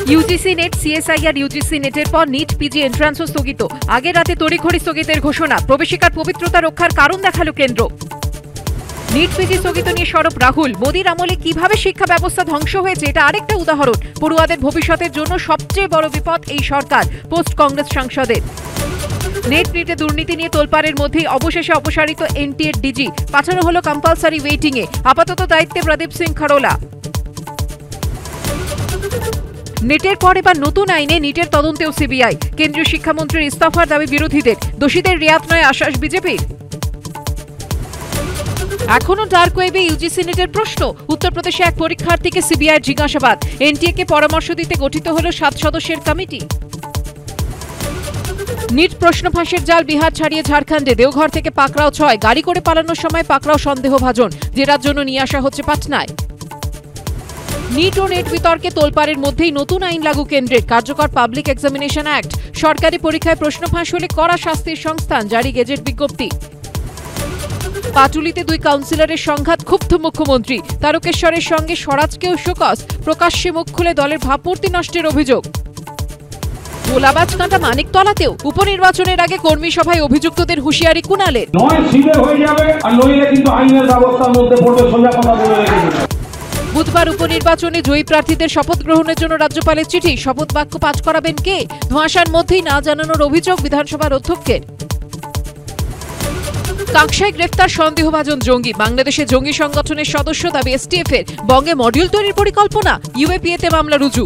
UGC net, CSIR UGC নেটের পর NEET PG এন্ট্রান্সও স্থগিত। আগের রাতে তড়িঘড়ি স্থগিতের ঘোষণা। প্রবেশিকার পবিত্রতা রক্ষার কারণ দেখালো কেন্দ্র। নিট পিজি স্থগিত নিয়ে সরব রাহুল। মোদির আমলে কিভাবে শিক্ষা ব্যবস্থা ধ্বংস হয়েছে এটা আরেকটা উদাহরণ। পড়ুয়াদের ভবিষ্যতের জন্য সবচেয়ে বড় বিপদ এই সরকার, পোস্ট কংগ্রেস সাংসদের। নেটে দুর্নীতি নিয়ে তোলপাড়ের মধ্যেই অবশেষে অপসারিত এনটিএর ডিজি, পাঠানো হলো কম্পালসারি ওয়েটিং এ। আপাতত দায়িত্বে প্রদীপ সিং খড়োলা। নেটের পর এবার নতুন আইনে নিটের তদন্তেও সিবিআই। কেন্দ্রীয় শিক্ষামন্ত্রীর ইস্তফার দাবি বিরোধীদের। দোষীদের রেয়াত নয় আশ্বাস বিজেপির। এখনো ডার্ক ওয়েবে ইউজিসি নেটের প্রশ্ন। উত্তরপ্রদেশে এক পরীক্ষার্থীকে সিবিআইয়ের জিজ্ঞাসাবাদ। এনটিএ কে পরামর্শ দিতে গঠিত হলো 7 সদস্যের কমিটি। নিট প্রশ্ন ফাঁসের জাল বিহার ছাড়িয়ে ঝাড়খণ্ডে। দেওঘর থেকে পাকড়াও 6। গাড়ি করে পালানোর সময় পাকড়াও সন্দেহভাজন। জেরার জন্য নিয়ে আসা হচ্ছে পাটনায়। নিট ও নেট বিতর্কে তোলপাড়ের মধ্যেই নতুন আইন লাগু কেন্দ্রের। কার্যকর পাবলিক এক্সামিনেশন অ্যাক্ট। সরকারি পরীক্ষায় প্রশ্ন ফাঁস হলে কড়া শাস্তির সংস্থান, জারি গেজেট বিজ্ঞপ্তি। পাটুলিতে 2 কাউন্সিলরের সংঘাত, ক্ষুব্ধ মুখ্যমন্ত্রী। তারকেশ্বরের সঙ্গে স্বরাজকেও শোকজ। প্রকাশ্যে মুখ খুলে দলের ভাবমূর্তি নষ্টের অভিযোগ। গোলাবাজ কাঁটা মানিকতলাতেও। উপনির্বাচনের আগে কর্মী সভায় অভিযুক্তদের হুঁশিয়ারি কুণালের। বুধবার উপনির্বাচনে জয়ী প্রার্থীদের শপথ গ্রহণের জন্য রাজ্যপালের চিঠি। শপথ বাক্য পাঠ করাবেন কে? ধোঁয়াশার মধ্যেই না জানানোর অভিযোগ বিধানসভার অধ্যক্ষের। কাকসায় গ্রেফতার সন্দেহভাজন জঙ্গি। বাংলাদেশে জঙ্গি সংগঠনের সদস্য, দাবি এসটিএফ এর। বঙ্গে মডিউল তৈরির পরিকল্পনা, ইউএপিএতে মামলা রুজু।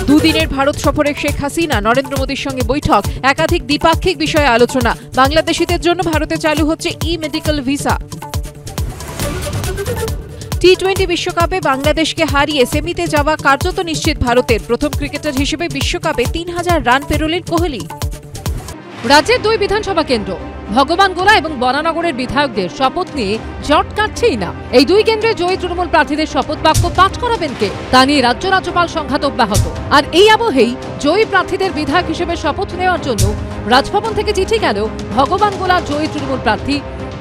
দুদিনের ভারত সফরে শেখ হাসিনা, নরেন্দ্র মোদীর সঙ্গে বৈঠক। একাধিক দ্বিপাক্ষিক বিষয়ে আলোচনা। বাংলাদেশিদের জন্য ভারতে চালু হচ্ছে ই-মেডিকেল ভিসা। টি20 বিশ্বকাপে বাংলাদেশকে হারিয়ে সেমিতে যাওয়া কার্যত নিশ্চিত ভারতের। প্রথম ক্রিকেটার হিসেবে বিশ্বকাপে 3000 রান পেরোলেন কোহলি। রাজ্যের 2 বিধানসভা কেন্দ্র ভগবানগোলা এবং বরানগরের বিধায়কদের শপথ নিয়ে জট কাটছেই না। এই 2 কেন্দ্রে জয়ী তৃণমূল প্রার্থীদের শপথ বাক্য পাঠ করাবেন কে, তা নিয়ে রাজ্যপাল সংঘাত অব্যাহত। আর এই আবহেই জয়ী প্রার্থীদের বিধায়ক হিসেবে শপথ নেওয়ার জন্য রাজভবন থেকে চিঠি গেল ভগবানগোলার জয়ী তৃণমূল প্রার্থী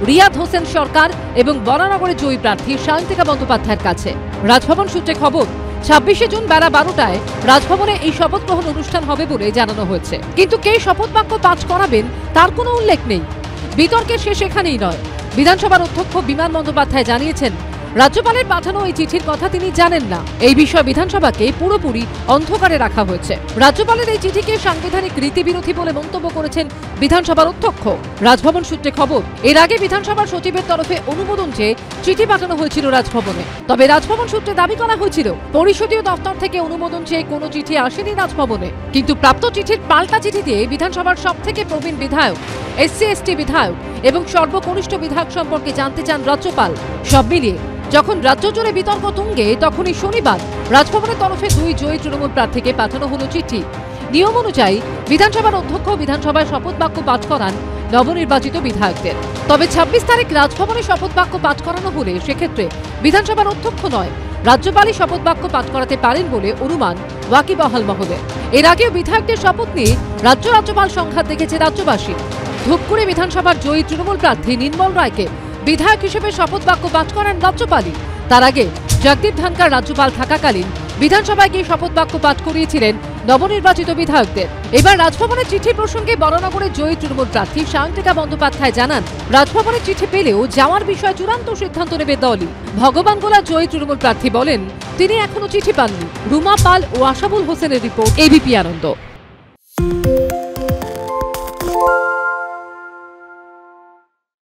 রিয়াদ হোসেন সরকার এবং বরানগরের জয়ী প্রার্থী সায়ন্তিকা বন্দ্যোপাধ্যায়ের কাছে। রাজভবন সূত্রে খবর, 26শে জুন বেলা 12টায় রাজভবনে এই শপথ গ্রহণ অনুষ্ঠান হবে বলে জানানো হয়েছে। কিন্তু কে শপথ বাক্য পাঠ করাবেন তার কোনো উল্লেখ নেই। বিতর্কের শেষ এখানেই নয়। বিধানসভার অধ্যক্ষ বিমান বন্দ্যোপাধ্যায় জানিয়েছেন, রাজ্যপালের পাঠানো এই চিঠির কথা তিনি জানেন না। এই বিষয়ে বিধানসভাকে পুরোপুরি অন্ধকারে রাখা হয়েছে। রাজ্যপালের এই চিঠিকে সাংবিধানিক রীতিবিরোধী বলে মন্তব্য করেছেন বিধানসভার অধ্যক্ষ। রাজভবন সূত্রে খবর, এর আগে বিধানসভার সচিবের তরফে অনুমোদন চেয়ে চিঠি পাঠানো হয়েছিল রাজভবনে। তবে রাজভবন সূত্রে দাবি করা হয়েছিল পরিষদীয় দপ্তর থেকে অনুমোদন চেয়ে কোনো চিঠি আসেনি রাজভবনে। কিন্তু প্রাপ্ত চিঠির পাল্টা চিঠিতে বিধানসভার সবথেকে প্রবীণ বিধায়ক, SC/ST বিধায়ক এবং সর্বকনিষ্ঠ বিধায়ক সম্পর্কে জানতে চান রাজ্যপাল। সব মিলিয়ে যখন রাজ্য জুড়ে বিতর্ক তুঙ্গে, তখনই শনিবার রাজভবনের তরফে 2 জয়ী তৃণমূল প্রার্থীকে পাঠানো হলো চিঠি। নিয়ম অনুযায়ী বিধানসভার অধ্যক্ষ বিধানসভায় শপথ বাক্য পাঠ করান নবনির্বাচিত বিধায়কদের। তবে 26 তারিখ রাজভবনে শপথ বাক্য পাঠ করানো হলে সেক্ষেত্রে বিধানসভার অধ্যক্ষ নয়, রাজ্যপালই শপথ বাক্য পাঠ করাতে পারেন বলে অনুমান ওয়াকিবহাল মহলে। এর আগেও বিধায়কদের শপথ নিয়ে রাজ্যপাল সংঘাত দেখেছে রাজ্যবাসী। ধূপগুড়ি বিধানসভার জয়ী তৃণমূল প্রার্থী নির্মল রায়কে বিধায়ক হিসেবে শপথ বাক্য পাঠ করান রাজ্যপালই। তার আগে জগদীপ ধনখড় রাজ্যপাল থাকাকালীন বিধানসভায় গিয়ে শপথ বাক্য পাঠ করিয়েছিলেন নবনির্বাচিত বিধায়কদের। এবার রাজভবনের চিঠি প্রসঙ্গে বরানগরের জয়ী তৃণমূল প্রার্থী সায়ন্তিকা বন্দ্যোপাধ্যায় জানান, রাজভবনের চিঠি পেলেও যাওয়ার বিষয়ে চূড়ান্ত সিদ্ধান্ত নেবে দলই। ভগবানগোলার জয়ী তৃণমূল প্রার্থী বলেন, তিনি এখনো চিঠি পাননি। রুমা পাল ও আশাবুল হোসেনের রিপোর্ট, ABP আনন্দ।